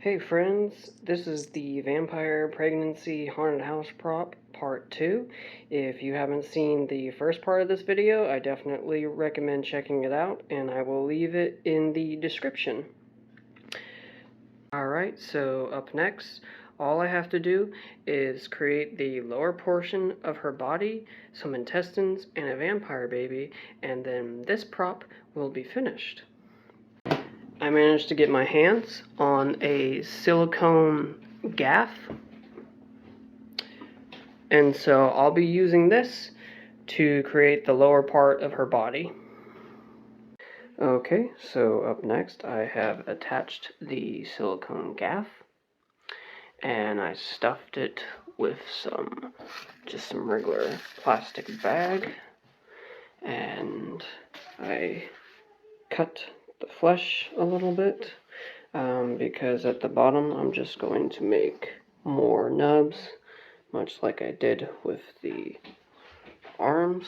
Hey friends, this is the Vampire Pregnancy Haunted House Prop Part 2. If you haven't seen the first part of this video, I definitely recommend checking it out, and I will leave it in the description. Alright, so up next, all I have to do is create the lower portion of her body, some intestines, and a vampire baby, and then this prop will be finished. I managed to get my hands on a silicone gaff, and so I'll be using this to create the lower part of her body. Okay, so up next I have attached the silicone gaff, and I stuffed it with just some regular plastic bag, and I cut the flesh a little bit because at the bottom I'm just going to make more nubs, much like I did with the arms.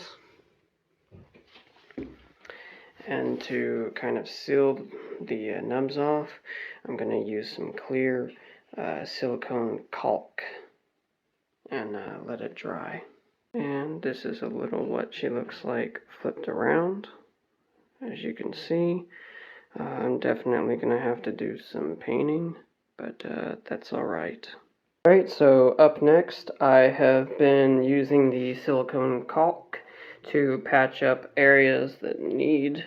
And to kind of seal the nubs off, I'm going to use some clear silicone caulk and let it dry. And this is a little what she looks like flipped around. As you can see, I'm definitely going to have to do some painting, but that's alright. Alright, so up next I have been using the silicone caulk to patch up areas that need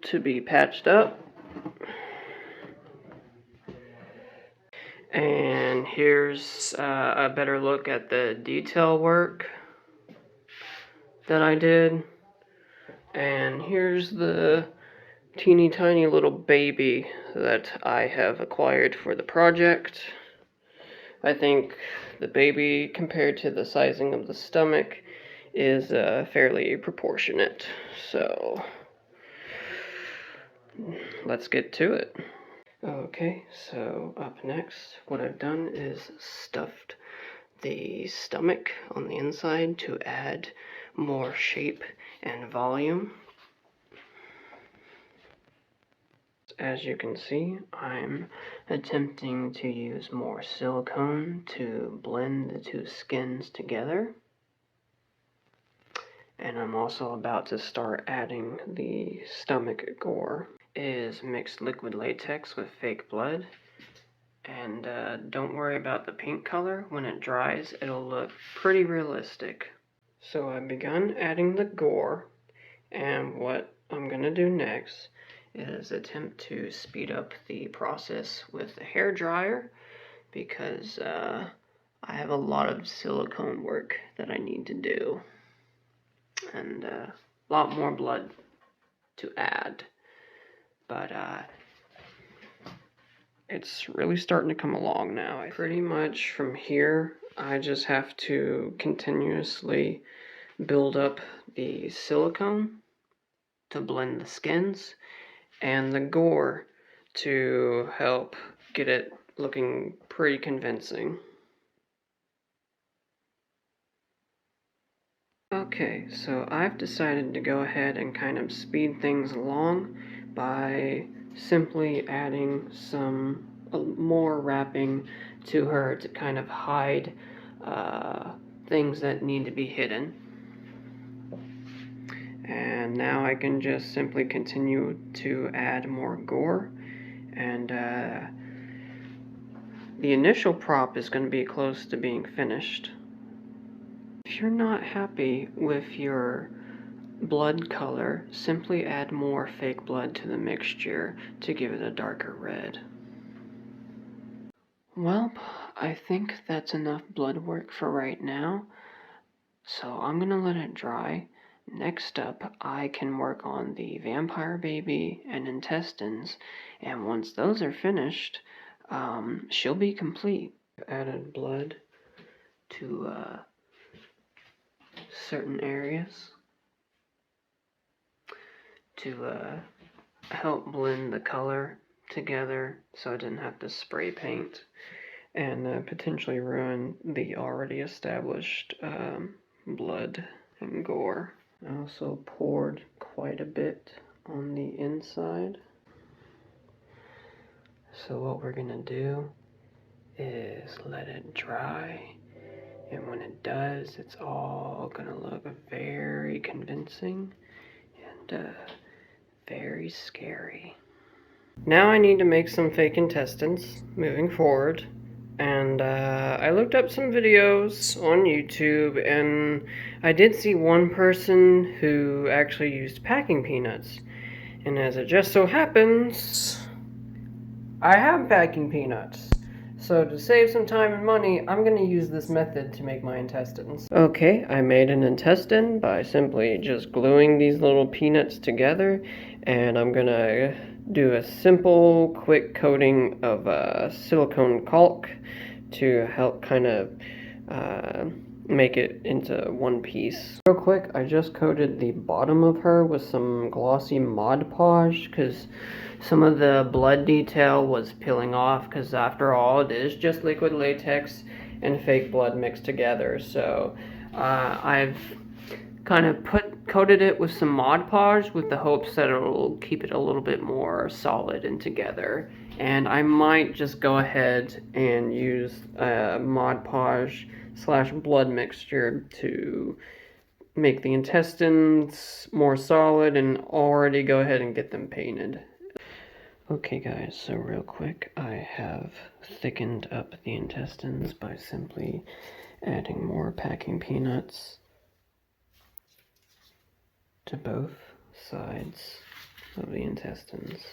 to be patched up. And here's a better look at the detail work that I did. And here's the teeny tiny little baby that I have acquired for the project. I think the baby, compared to the sizing of the stomach, is fairly proportionate. So let's get to it. Okay, so up next, what I've done is stuffed the stomach on the inside to add more shape and volume. As you can see, I'm attempting to use more silicone to blend the two skins together. And I'm also about to start adding the stomach gore. It is mixed liquid latex with fake blood. And don't worry about the pink color. When it dries, it'll look pretty realistic. So I've begun adding the gore, and what I'm going to do next is attempt to speed up the process with the hair dryer, because I have a lot of silicone work that I need to do, and a lot more blood to add. But it's really starting to come along now. Pretty much from here, I just have to continuously build up the silicone to blend the skins and the gore to help get it looking pretty convincing. Okay, so I've decided to go ahead and kind of speed things along by simply adding some more wrapping to her to kind of hide things that need to be hidden. And now I can just simply continue to add more gore, and the initial prop is going to be close to being finished. If you're not happy with your blood color, simply add more fake blood to the mixture to give it a darker red. Well, I think that's enough blood work for right now, so I'm gonna let it dry. Next up, I can work on the vampire baby and intestines, and once those are finished, she'll be complete. I've added blood to certain areas to help blend the color together so I didn't have to spray paint and potentially ruin the already established blood and gore. I also poured quite a bit on the inside. So what we're gonna do is let it dry, and when it does, it's all gonna look very convincing and very scary. Now I need to make some fake intestines moving forward, and I looked up some videos on YouTube, and I did see one person who actually used packing peanuts, and as it just so happens, I have packing peanuts. So to save some time and money, I'm going to use this method to make my intestines. Okay, I made an intestine by simply just gluing these little peanuts together, and I'm going to do a simple, quick coating of silicone caulk to help kind of make it into one piece. Real quick, I just coated the bottom of her with some glossy Mod Podge because some of the blood detail was peeling off, because after all, it is just liquid latex and fake blood mixed together. So I've kind of coated it with some Mod Podge with the hopes that it'll keep it a little bit more solid and together. And I might just go ahead and use Mod Podge / blood mixture to make the intestines more solid and already go ahead and get them painted. Okay guys, so real quick, I have thickened up the intestines by simply adding more packing peanuts to both sides of the intestines.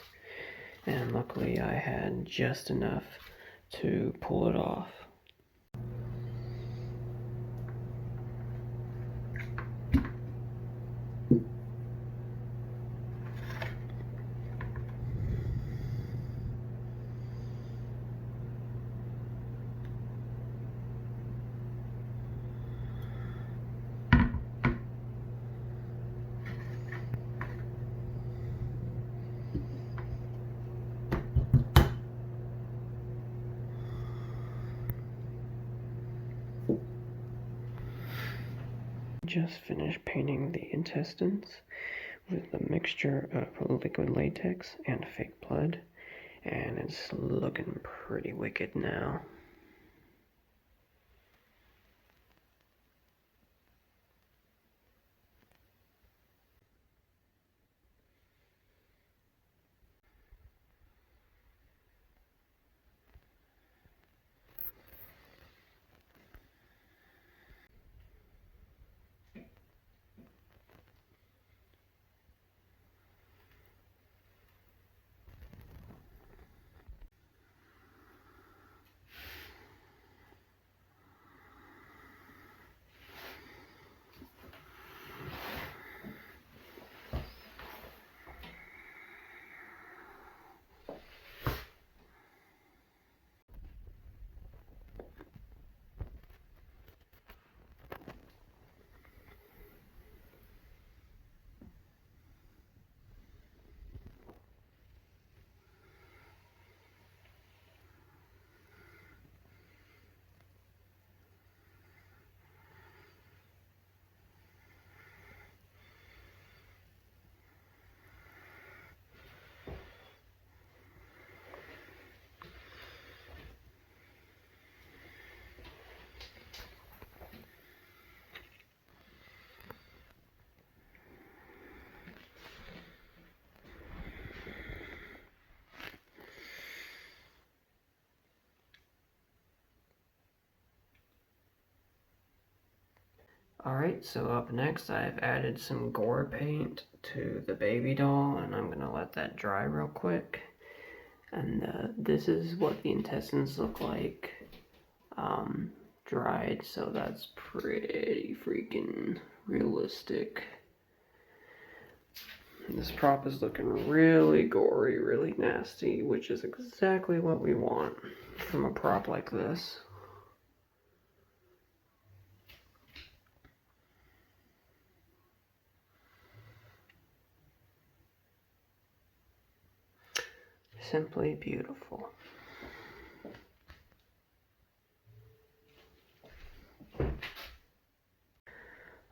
And luckily I had just enough to pull it off. Just finished painting the intestines with a mixture of liquid latex and fake blood, and it's looking pretty wicked now. Alright, so up next I've added some gore paint to the baby doll, and I'm going to let that dry real quick. And this is what the intestines look like dried, so that's pretty freaking realistic. And this prop is looking really gory, really nasty, which is exactly what we want from a prop like this. Simply beautiful.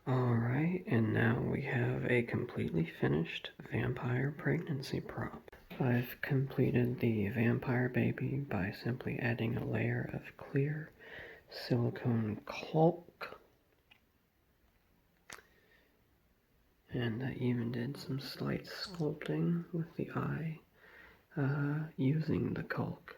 Alright, and now we have a completely finished vampire pregnancy prop. I've completed the vampire baby by simply adding a layer of clear silicone caulk. And I even did some slight sculpting with the eye using the caulk.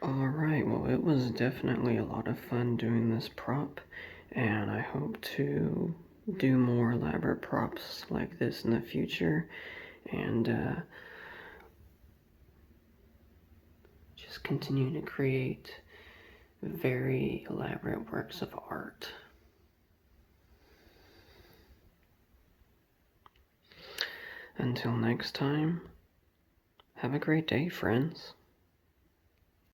Alright, well, it was definitely a lot of fun doing this prop, and I hope to do more elaborate props like this in the future, and just continue to create very elaborate works of art. Until next time, have a great day, friends.